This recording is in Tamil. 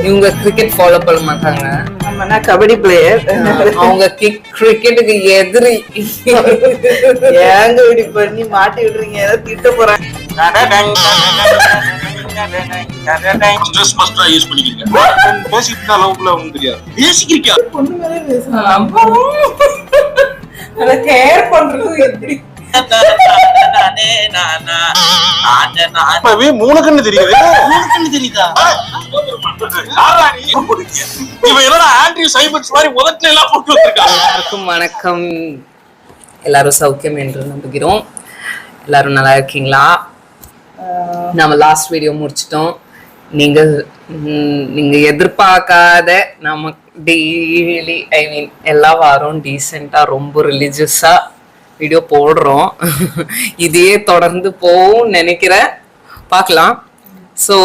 இவங்க கிரிக்கெட் ஃபாலோ பண்ண மாட்டாங்க. நம்ம கபடி பிளேயர். அவங்க கிரிக்கெட்டுக்கு எதிரி. ஏங்க இப்படி பண்ணி மாட்டி விடுறீங்க? ஏதோ திட்ட போறாங்க. வணக்கம், எல்லாரும் சௌக்கியம் என்று நம்புகிறோம். எல்லாரும் நல்லா இருக்கீங்களா? நம்ம லாஸ்ட் வீடியோ முடிச்சிட்டோம். நீங்க எதிர்பார்க்காத நம்ம டெய்லி எல்லா வாரம் டீசெண்டா ரொம்ப ரிலீஜியஸா வீடியோ போடுறோம். இதையே தொடர்ந்து போகும் நினைக்கிறேன். பார்க்கலாம். ஸோ